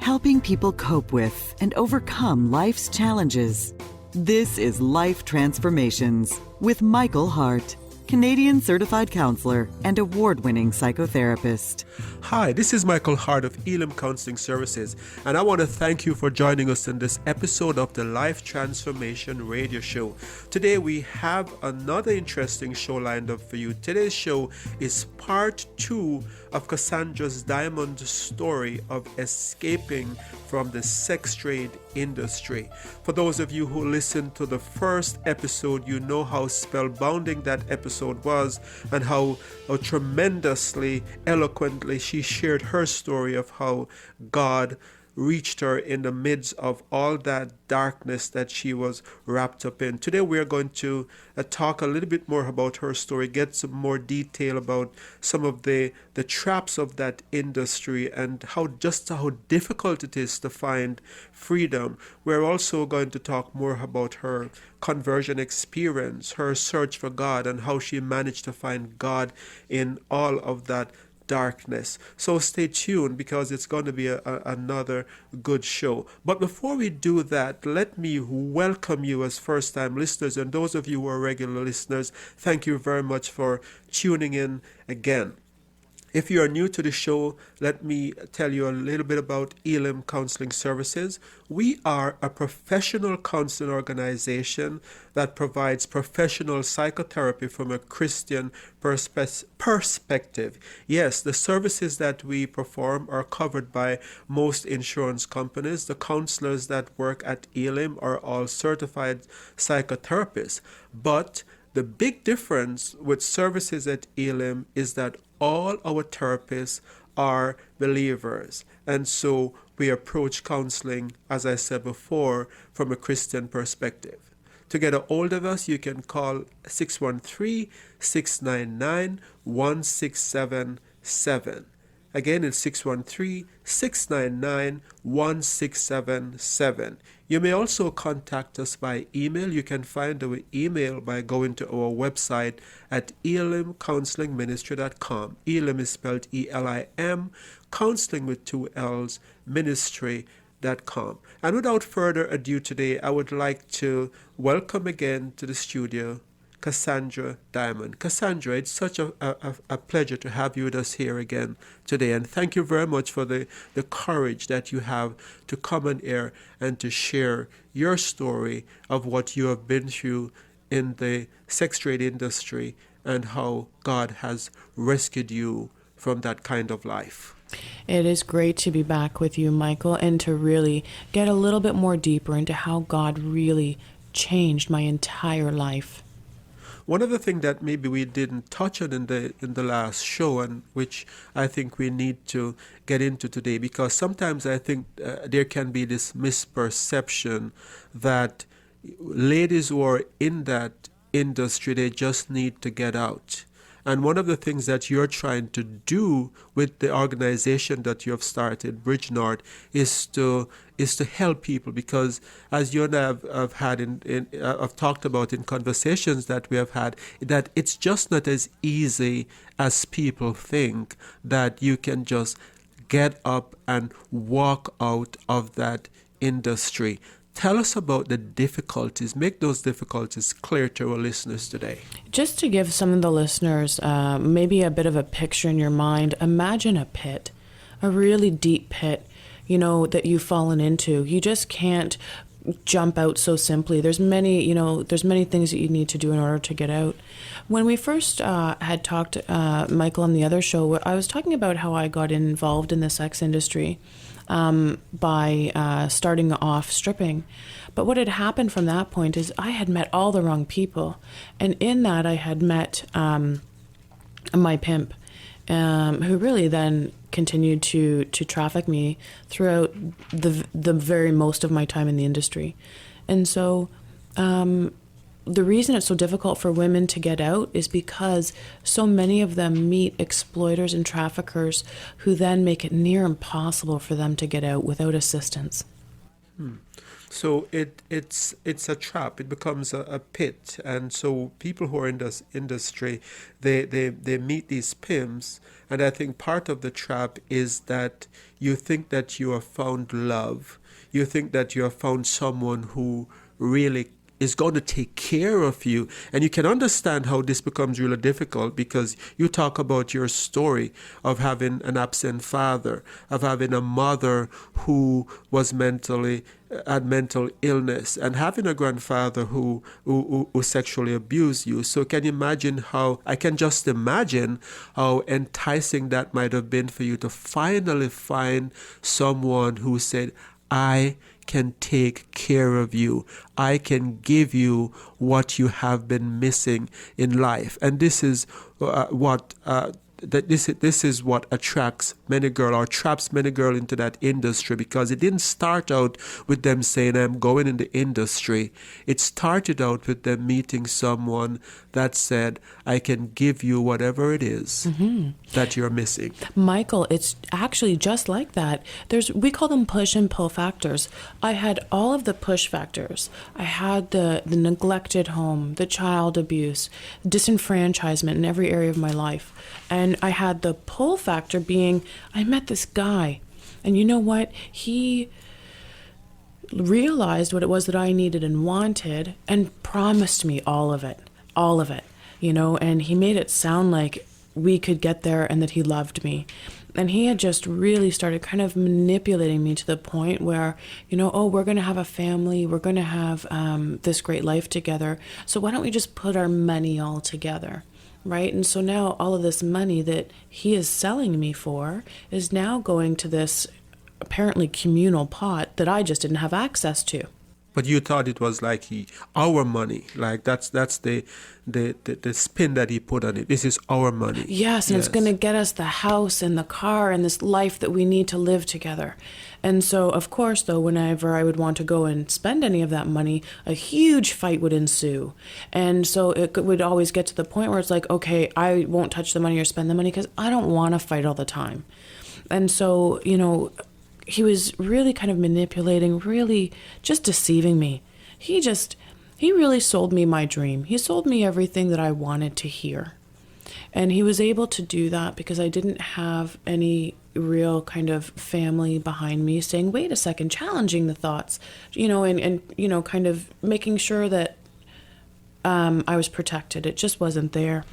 helping people cope with and overcome life's challenges. This is Life Transformations with Michael Hart, Canadian certified counselor and award-winning psychotherapist. Hi, this is Michael Hart of Elim Counselling Services, and I want to thank you for joining us in this episode of the Life Transformation Radio Show. Today we have another interesting show lined up for you. Today's show is part 2 of Cassandra's diamond story of escaping from the sex trade industry. For those of you who listened to the first episode, you know how spellbinding that episode was and how tremendously eloquently she shared her story of how God reached her in the midst of all that darkness that she was wrapped up in. Today we are going to talk a little bit more about her story, get some more detail about some of the traps of that industry and how difficult it is to find freedom. We're also going to talk more about her conversion experience, her search for God, and how she managed to find God in all of that darkness. So stay tuned because it's going to be another good show. But before we do that, let me welcome you as first-time listeners, and those of you who are regular listeners, thank you very much for tuning in again. If you are new to the show, let me tell you a little bit about Elim Counselling Services. We are a professional counseling organization that provides professional psychotherapy from a Christian perspective. Yes, the services that we perform are covered by most insurance companies. The counselors that work at Elim are all certified psychotherapists. But the big difference with services at Elim is that all our therapists are believers. And so we approach counseling, as I said before, from a Christian perspective. To get a hold of us, you can call 613-699-1677. Again, it's 613-699-1677. You may also contact us by email. You can find our email by going to our website at elimcounsellingministry.com. Elim is spelled E-L-I-M, counseling with 2 L's, ministry.com. And without further ado today, I would like to welcome again to the studio Cassandra Diamond. Cassandra, it's such a pleasure to have you with us here again today, and thank you very much for the courage that you have to come on air and to share your story of what you have been through in the sex trade industry and how God has rescued you from that kind of life. It is great to be back with you, Michael, and to really get a little bit more deeper into how God really changed my entire life. One of the things that maybe we didn't touch on in the last show, and which I think we need to get into today, because sometimes I think there can be this misperception that ladies who are in that industry, they just need to get out. And one of the things that you're trying to do with the organization that you have started, Bridge North, is to help people, because as you and I have had I've talked about in conversations that we have had, that it's just not as easy as people think that you can just get up and walk out of that industry. Tell us about the difficulties. Make those difficulties clear to our listeners today. Just to give some of the listeners maybe a bit of a picture in your mind, imagine a pit, a really deep pit, that you've fallen into. You just can't jump out so simply. There's many things that you need to do in order to get out. When we first had talked, Michael, on the other show, I was talking about how I got involved in the sex industry by starting off stripping. But what had happened from that point is I had met all the wrong people. And in that I had met my pimp, who really then continued to traffic me throughout the very most of my time in the industry. And so the reason it's so difficult for women to get out is because so many of them meet exploiters and traffickers who then make it near impossible for them to get out without assistance. So it's a trap. It becomes a pit, and so people who are in this industry, they meet these pimps, and I think part of the trap is that you think that you have found love, you think that you have found someone who really is going to take care of you. And you can understand how this becomes really difficult because you talk about your story of having an absent father, of having a mother who was had mental illness, and having a grandfather who sexually abused you. So I can just imagine how enticing that might have been for you to finally find someone who said, I can take care of you. I can give you what you have been missing in life. And this is this is what attracts many girls or traps many girls into that industry, because it didn't start out with them saying, I'm going in the industry. It started out with them meeting someone that said, I can give you whatever it is that you're missing. Michael, it's actually just like that. We call them push and pull factors. I had all of the push factors. I had the neglected home, the child abuse, disenfranchisement in every area of my life. And I had the pull factor being, I met this guy, and you know what? He realized what it was that I needed and wanted and promised me all of it, and he made it sound like we could get there and that he loved me. And he had just really started kind of manipulating me to the point where, we're going to have a family, we're going to have this great life together. So why don't we just put our money all together? Right? And so now all of this money that he is selling me for is now going to this apparently communal pot that I just didn't have access to. But you thought it was like our money, like that's the spin that he put on it. This is our money. Yes, and it's going to get us the house and the car and this life that we need to live together. And so, of course, though, whenever I would want to go and spend any of that money, a huge fight would ensue. And so it would always get to the point where it's like, okay, I won't touch the money or spend the money because I don't want to fight all the time. And so, he was really kind of manipulating, really just deceiving me. He really sold me my dream. He sold me everything that I wanted to hear. And he was able to do that because I didn't have any real kind of family behind me saying, wait a second, challenging the thoughts, and kind of making sure that I was protected. It just wasn't there.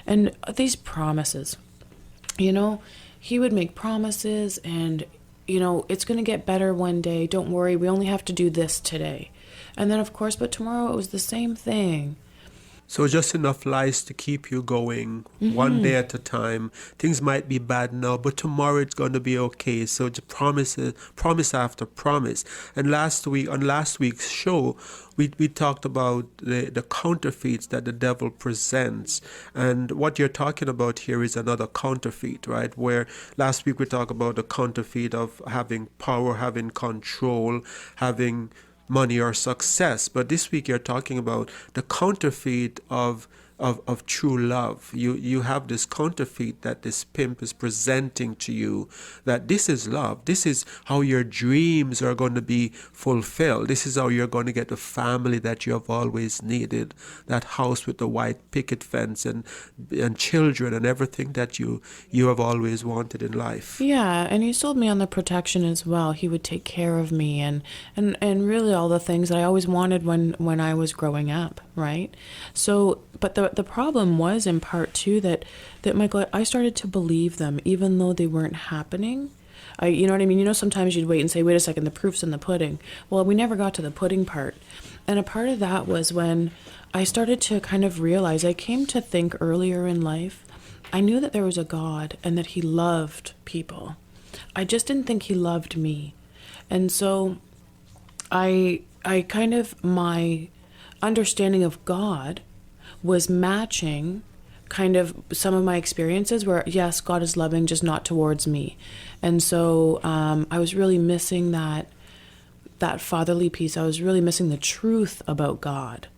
And these promises, he would make promises and, it's going to get better one day. Don't worry. We only have to do this today. And then, of course, but tomorrow it was the same thing. So just enough lies to keep you going one day at a time. Things might be bad now, but tomorrow it's going to be okay. So just promise after promise. And on last week's show, we talked about the counterfeits that the devil presents. And what you're talking about here is another counterfeit, right? Where last week we talked about the counterfeit of having power, having control, having money or success. But this week you're talking about the counterfeit of true love. You have this counterfeit that this pimp is presenting to you, that this is love. This is how your dreams are going to be fulfilled. This is how you're going to get the family that you have always needed, that house with the white picket fence and children and everything that you have always wanted in life. Yeah, and he sold me on the protection as well. He would take care of me and really all the things that I always wanted when I was growing up, right? So, but the problem was in part too that Michael, I started to believe them even though they weren't happening. You know what I mean? Sometimes you'd wait and say, wait a second, the proof's in the pudding. Well, we never got to the pudding part. And a part of that was when I started to kind of realize, I came to think earlier in life, I knew that there was a God and that he loved people. I just didn't think he loved me. And so I kind of, my understanding of God was matching kind of some of my experiences where, yes, God is loving, just not towards me. And so I was really missing that fatherly piece. I was really missing the truth about God.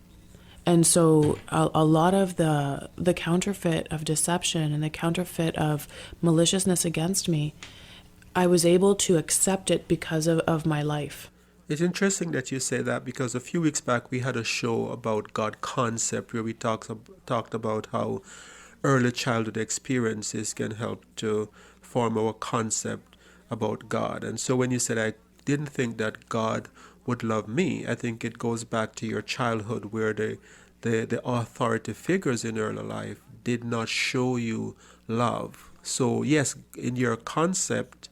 And so a lot of the counterfeit of deception and the counterfeit of maliciousness against me, I was able to accept it because of my life. It's interesting that you say that, because a few weeks back we had a show about God concept where we talked about how early childhood experiences can help to form our concept about God. And so when you said, I didn't think that God would love me, I think it goes back to your childhood where the authority figures in early life did not show you love. So yes, in your concept,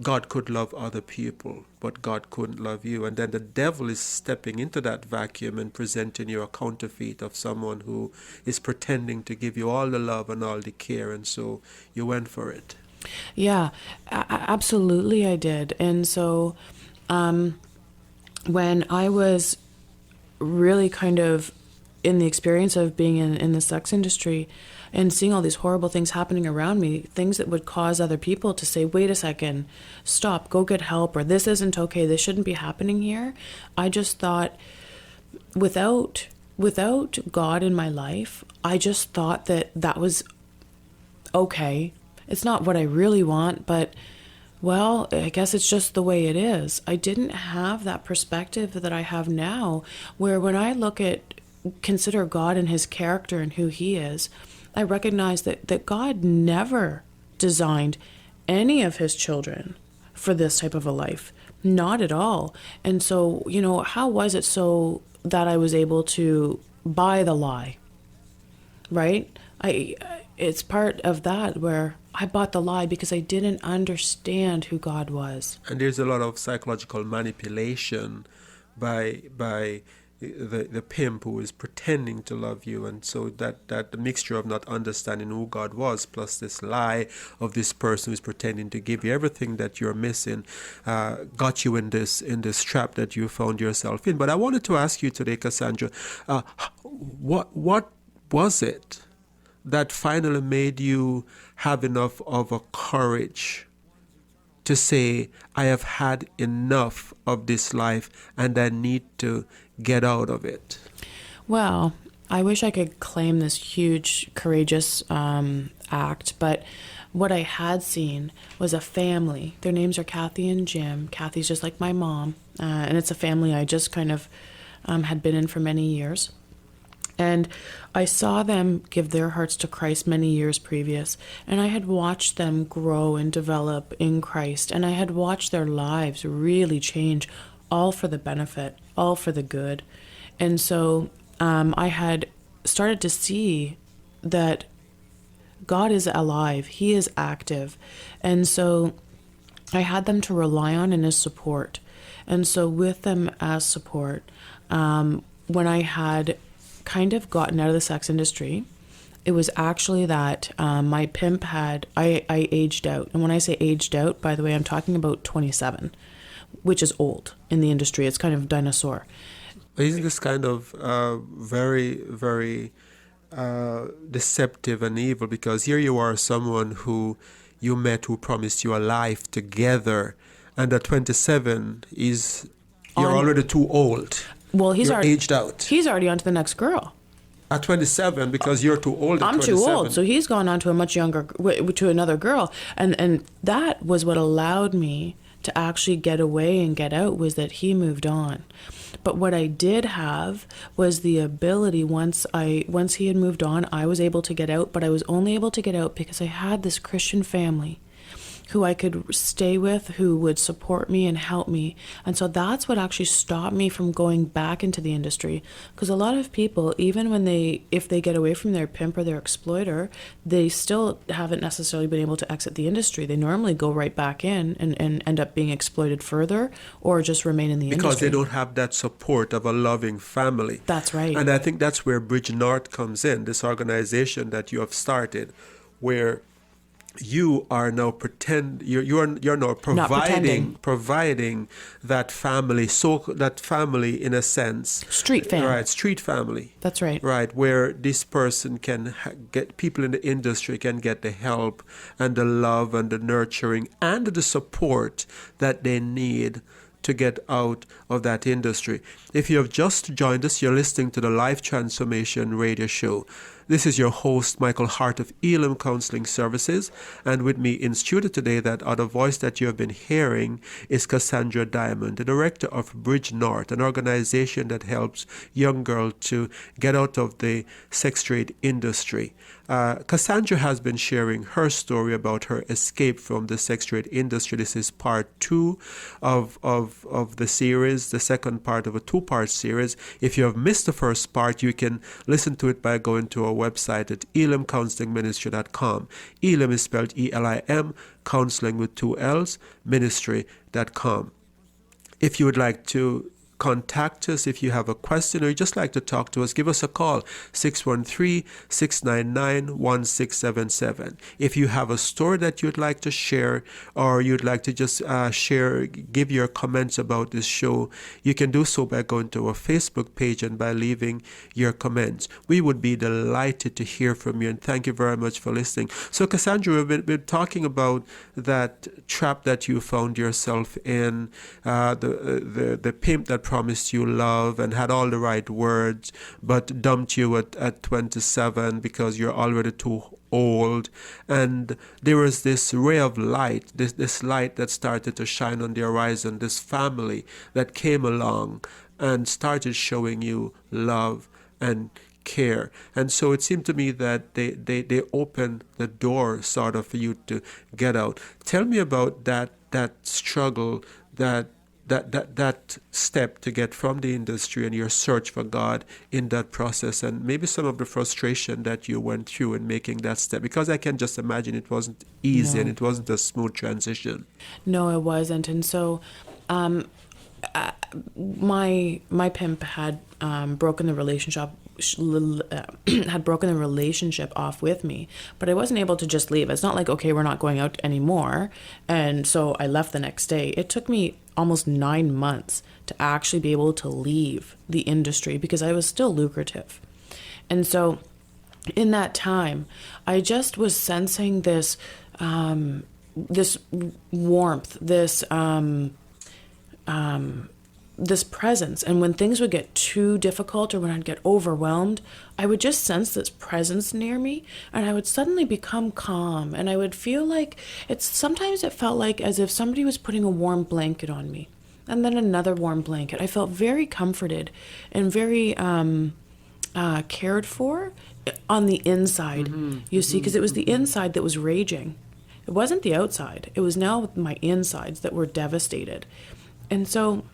God could love other people, but God couldn't love you. And then the devil is stepping into that vacuum and presenting you a counterfeit of someone who is pretending to give you all the love and all the care. And so you went for it. Yeah, absolutely I did. And so when I was really kind of in the experience of being in the sex industry and seeing all these horrible things happening around me, things that would cause other people to say, wait a second, stop, go get help, or this isn't okay, this shouldn't be happening here. I just thought, without God in my life, I just thought that was okay. It's not what I really want, but well, I guess it's just the way it is. I didn't have that perspective that I have now, where when I consider God and his character and who he is, I recognize that God never designed any of his children for this type of a life. Not at all. And so, how was it so that I was able to buy the lie? Right? It's part of that where I bought the lie because I didn't understand who God was. And there's a lot of psychological manipulation by the pimp who is pretending to love you. And so that the mixture of not understanding who God was plus this lie of this person who's pretending to give you everything that you're missing got you in this trap that you found yourself in. But I wanted to ask you today, Cassandra, what was it that finally made you have enough of a courage to say, I have had enough of this life and I need to get out of it? Well, I wish I could claim this huge, courageous act, but what I had seen was a family. Their names are Kathy and Jim. Kathy's just like my mom, and it's a family I just kind of had been in for many years. And I saw them give their hearts to Christ many years previous, and I had watched them grow and develop in Christ, and I had watched their lives really change, all for the benefit, all for the good. And so I had started to see that God is alive, he is active, and so I had them to rely on in his support. And so with them as support, when I had kind of gotten out of the sex industry, it was actually that my pimp I aged out. And when I say aged out, by the way, I'm talking about 27, which is old in the industry. It's kind of dinosaur. Isn't this kind of very, very deceptive and evil? Because here you are, someone who you met who promised you a life together, and at 27 you're already too old. Well, he's already aged out. He's already on to the next girl. At 27, because you're too old. I'm too old, so he's gone on to a much younger, to another girl, and that was what allowed me to actually get away and get out, was that he moved on. But what I did have was the ability, once he had moved on, I was able to get out, but I was only able to get out because I had this Christian family who I could stay with, who would support me and help me. And so that's what actually stopped me from going back into the industry. Because a lot of people, even if they get away from their pimp or their exploiter, they still haven't necessarily been able to exit the industry. They normally go right back in and end up being exploited further, or just remain in the industry. Because they don't have that support of a loving family. That's right. And I think that's where Bridge North comes in, this organization that you have started, where you are now you're now providing that family in a sense, street family, right? Street family. That's right. Right, where this person can get, people in the industry can get the help and the love and the nurturing and the support that they need to get out of that industry. If you have just joined us, you're listening to the Life Transformation Radio Show. This is your host, Michael Hart of Elim Counselling Services, and with me in studio today, that other voice that you have been hearing is Cassandra Diamond, the director of Bridge North, an organization that helps young girls to get out of the sex trade industry. Cassandra has been sharing her story about her escape from the sex trade industry. This is part 2 of the series, the second part of a 2-part series. If you have missed the first part, you can listen to it by going to our website at elimcounselingministry.com. Elim is spelled E-L-I-M, counseling with 2 L's, ministry.com. If you would like to contact us, if you have a question or you just like to talk to us, give us a call, 613-699-1677. If you have a story that you'd like to share, or you'd like to just give your comments about this show, you can do so by going to our Facebook page and by leaving your comments. We would be delighted to hear from you, and thank you very much for listening. So Cassandra, we've been talking about that trap that you found yourself in, the pimp that promised you love and had all the right words, but dumped you at 27 because you're already too old. And there was this ray of light, this light that started to shine on the horizon, this family that came along and started showing you love and care. And so it seemed to me that they opened the door sort of for you to get out. Tell me about that struggle, that step to get from the industry and your search for God in that process, and maybe some of the frustration that you went through in making that step, because I can just imagine it wasn't easy. No. And it wasn't a smooth transition. No, it wasn't. And so my pimp had broken the relationship off with me, but I wasn't able to just leave. It's not like, okay, we're not going out anymore. And so I left the next day. It took me almost 9 months to actually be able to leave the industry because I was still lucrative. And so in that time, I just was sensing this warmth, this presence. And when things would get too difficult or when I'd get overwhelmed, I would just sense this presence near me, and I would suddenly become calm, and I would feel like sometimes it felt like as if somebody was putting a warm blanket on me, and then another warm blanket. I felt very comforted and very cared for on the inside, you see, because it was the inside that was raging. It wasn't the outside. It was now my insides that were devastated. And so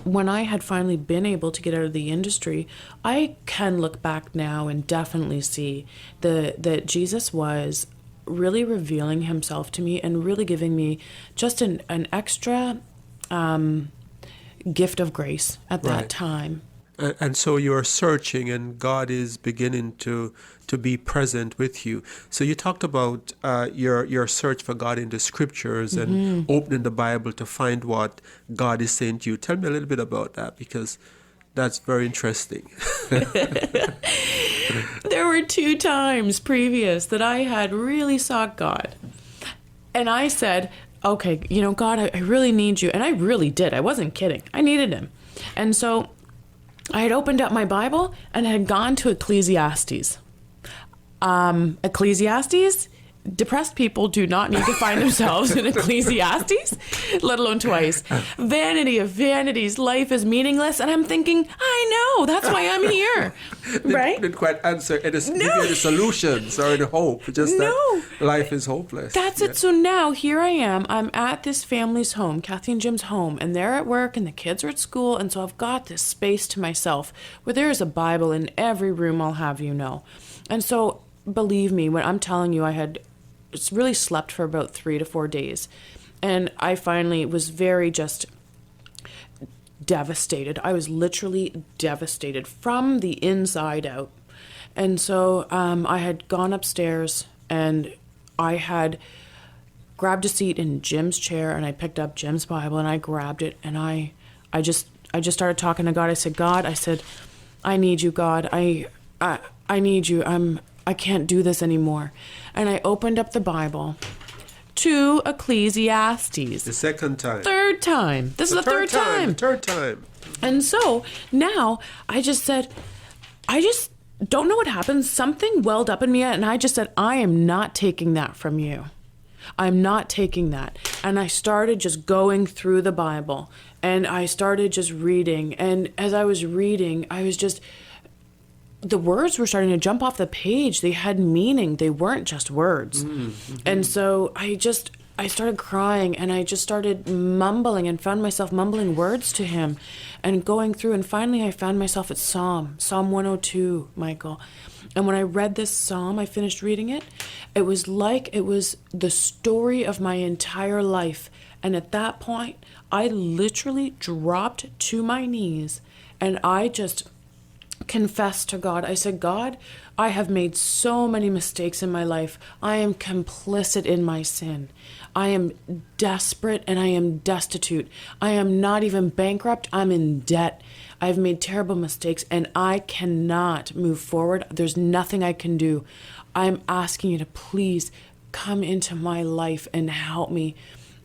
when I had finally been able to get out of the industry, I can look back now and definitely see that Jesus was really revealing himself to me and really giving me just an extra gift of grace at that time. And so you're searching, and God is beginning to be present with you. So you talked about your search for God in the scriptures and opening the Bible to find what God is saying to you. Tell me a little bit about that, because that's very interesting. There were 2 times previous that I had really sought God. And I said, okay, God, I really need you. And I really did. I wasn't kidding. I needed him. And so I had opened up my Bible and had gone to Ecclesiastes. Ecclesiastes? Depressed people do not need to find themselves in Ecclesiastes, let alone twice. Vanity of vanities, life is meaningless. And I'm thinking, I know, that's why I'm here. Right? Didn't quite answer. It is give you the solutions or the hope. Just that life is hopeless. That's it. So now here I am. I'm at this family's home, Kathy and Jim's home, and they're at work and the kids are at school. And so I've got this space to myself where there is a Bible in every room, I'll have you know. And so believe me, when I'm telling you, I had really slept for about 3 to 4 days. And I finally was very just devastated. I was literally devastated from the inside out. And so I had gone upstairs and I had grabbed a seat in Jim's chair and I picked up Jim's Bible and I grabbed it and I just started talking to God. I said, God, I need you, God. I need you. I can't do this anymore. And I opened up the Bible to Ecclesiastes. The second time. Third time. This is the third time. The third time. And so now I just said, I don't know what happened. Something welled up in me, and I just said, I am not taking that from you. I'm not taking that. And I started just going through the Bible, and I started just reading. And as I was reading, the words were starting to jump off the page. They had meaning. They weren't just words. Mm-hmm. And so I started crying, and I just started mumbling and found myself mumbling words to him and going through. And finally I found myself at Psalm 102, Michael. And when I read this psalm, I finished reading it. It was like it was the story of my entire life. And at that point, I literally dropped to my knees, and I just confessed to God. I said, God, I have made so many mistakes in my life. I am complicit in my sin. I am desperate and I am destitute. I am not even bankrupt. I'm in debt. I've made terrible mistakes and I cannot move forward. There's nothing I can do. I'm asking you to please come into my life and help me,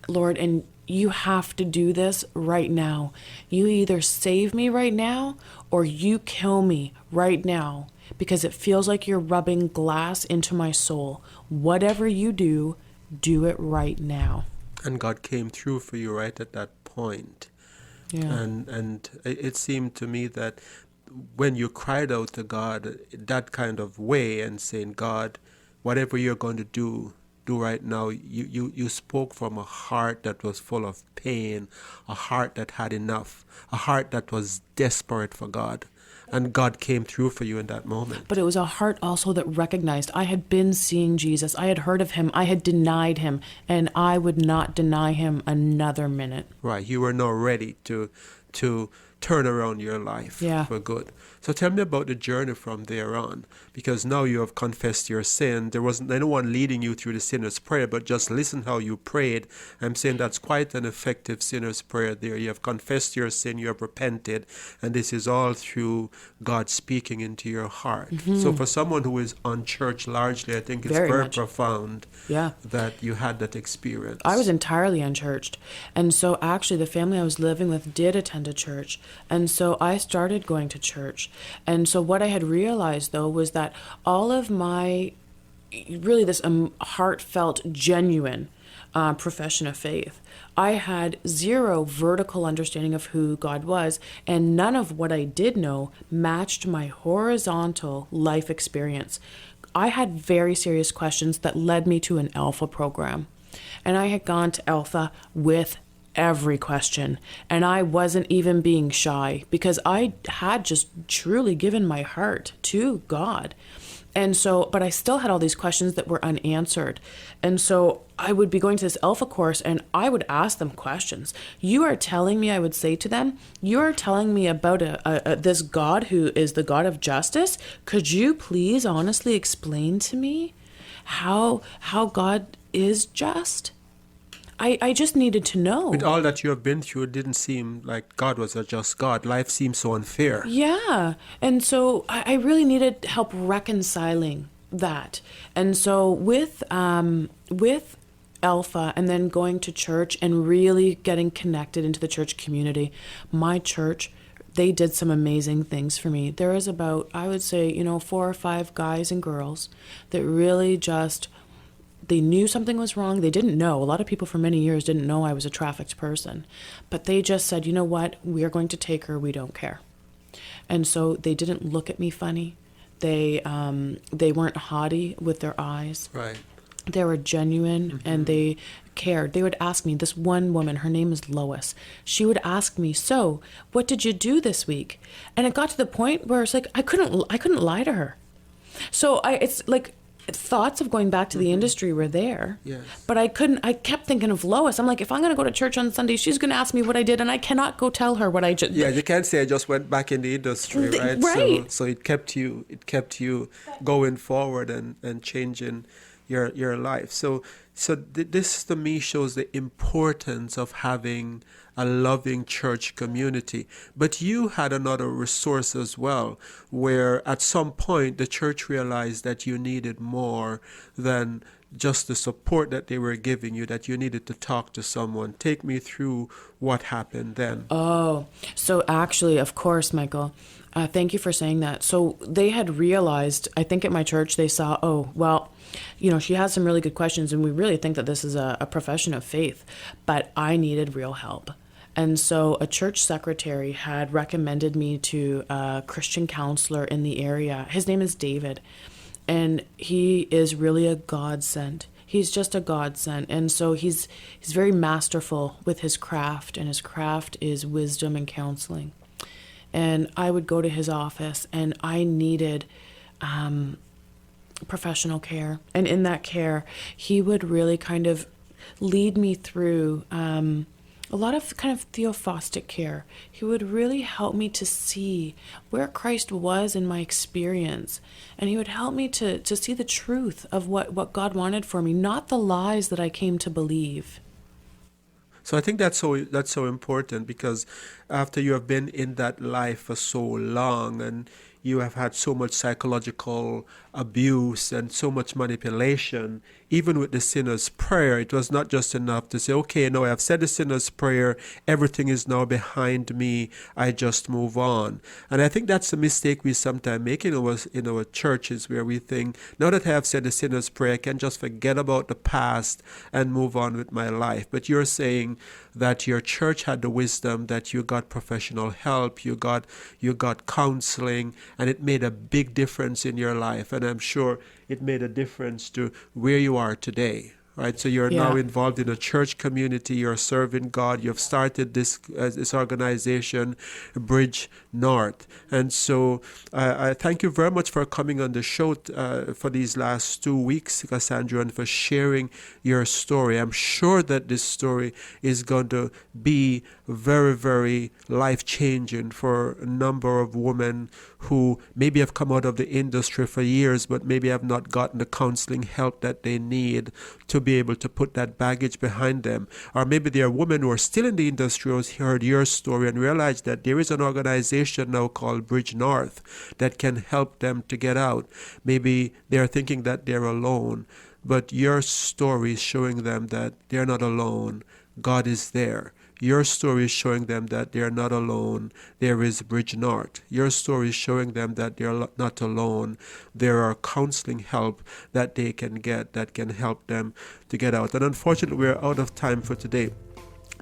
Lord. And you have to do this right now. You either save me right now or you kill me right now, because it feels like you're rubbing glass into my soul. Whatever you do, do it right now. And God came through for you right at that point. Yeah. And it seemed to me that when you cried out to God that kind of way and saying, God, whatever you're going to do right now, you spoke from a heart that was full of pain, a heart that had enough, a heart that was desperate for God. And God came through for you in that moment. But it was a heart also that recognized I had been seeing Jesus. I had heard of him. I had denied him. And I would not deny him another minute. Right. You were now ready to turn around your life for good. So tell me about the journey from there on, because now you have confessed your sin. There wasn't anyone leading you through the sinner's prayer, but just listen how you prayed. I'm saying that's quite an effective sinner's prayer there. You have confessed your sin, you have repented, and this is all through God speaking into your heart. Mm-hmm. So for someone who is unchurched largely, I think it's very profound that you had that experience. I was entirely unchurched. And so actually the family I was living with did attend a church. And so I started going to church. And so what I had realized, though, was that all of my, really this heartfelt, genuine profession of faith, I had zero vertical understanding of who God was, and none of what I did know matched my horizontal life experience. I had very serious questions that led me to an Alpha program. And I had gone to Alpha with every question, and I wasn't even being shy, because I had just truly given my heart to God. And so, but I still had all these questions that were unanswered. And so I would be going to this Alpha course and I would ask them questions. You are telling me, I would say to them, you are telling me about this God who is the God of justice. Could you please honestly explain to me how God is just? I just needed to know. With all that you have been through, it didn't seem like God was a just God. Life seemed so unfair. Yeah. And so I really needed help reconciling that. And so with Alpha and then going to church and really getting connected into the church community, my church, they did some amazing things for me. There is about, I would say, 4 or 5 guys and girls that really just... They knew something was wrong. They didn't know. A lot of people for many years didn't know I was a trafficked person. But they just said, you know what? We are going to take her. We don't care. And so they didn't look at me funny. They weren't haughty with their eyes. Right. They were genuine, and they cared. They would ask me, this one woman, her name is Lois. She would ask me, so what did you do this week? And it got to the point where it's like, I couldn't lie to her. So it's like, thoughts of going back to the industry were there, but I kept thinking of Lois. I'm like, if I'm going to go to church on Sunday, she's going to ask me what I did, and I cannot go tell her what I just... Yeah, you can't say I just went back in the industry, right? Right. So it kept you going forward and changing your life. This to me shows the importance of having a loving church community. But you had another resource as well, where at some point the church realized that you needed more than just the support that they were giving you, that you needed to talk to someone. Take me through what happened then. Oh, so actually, of course, Michael, thank you for saying that. So they had realized, I think at my church, they saw, oh, well, she has some really good questions, and we really think that this is a profession of faith, but I needed real help. And so a church secretary had recommended me to a Christian counselor in the area. His name is David, and he is really a godsend. He's just a godsend. And so he's very masterful with his craft, and his craft is wisdom and counseling. And I would go to his office, and I needed professional care. And in that care, he would really kind of lead me through a lot of kind of theophostic care. He would really help me to see where Christ was in my experience. And he would help me to see the truth of what God wanted for me, not the lies that I came to believe. So I think that's so important, because after you have been in that life for so long, and you have had so much psychological abuse and so much manipulation, even with the sinner's prayer, it was not just enough to say, okay, now I have said the sinner's prayer, everything is now behind me, I just move on. And I think that's a mistake we sometimes make in our churches, where we think, now that I have said the sinner's prayer, I can just forget about the past and move on with my life. But you're saying that your church had the wisdom, that you got professional help, you got counseling, and it made a big difference in your life. And I'm sure it made a difference to where you are today. Right, so you're now involved in a church community. You're serving God. You've started this organization, Bridge North, and so I thank you very much for coming on the show for these last 2 weeks, Cassandra, and for sharing your story. I'm sure that this story is going to be very, very life-changing for a number of women who maybe have come out of the industry for years, but maybe have not gotten the counseling help that they need to be able to put that baggage behind them. Or maybe there are women who are still in the industry who heard your story and realized that there is an organization now called Bridge North that can help them to get out. Maybe they're thinking that they're alone, but your story is showing them that they're not alone. God is there. Your story is showing them that they're not alone. There is Bridge North. Your story is showing them that they're not alone. There are counseling help that they can get that can help them to get out. And unfortunately, we're out of time for today.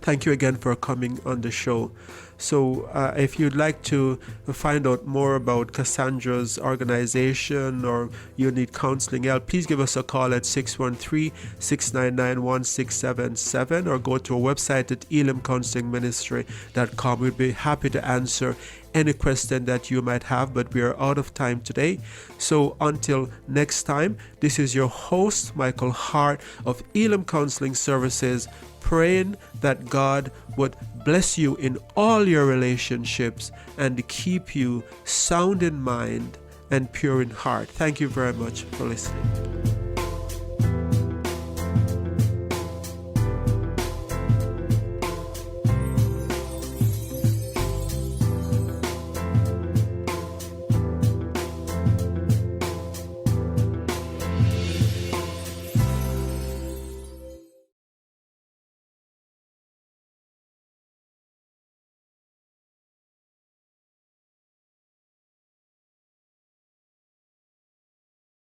Thank you again for coming on the show. So if you'd like to find out more about Cassandra's organization, or you need counseling help, please give us a call at 613-699-1677, or go to our website at elimcounselingministry.com. We'd be happy to answer any question that you might have, but we are out of time today. So until next time, this is your host, Michael Hart of Elim Counseling Services, praying that God would bless you in all your relationships and keep you sound in mind and pure in heart. Thank you very much for listening.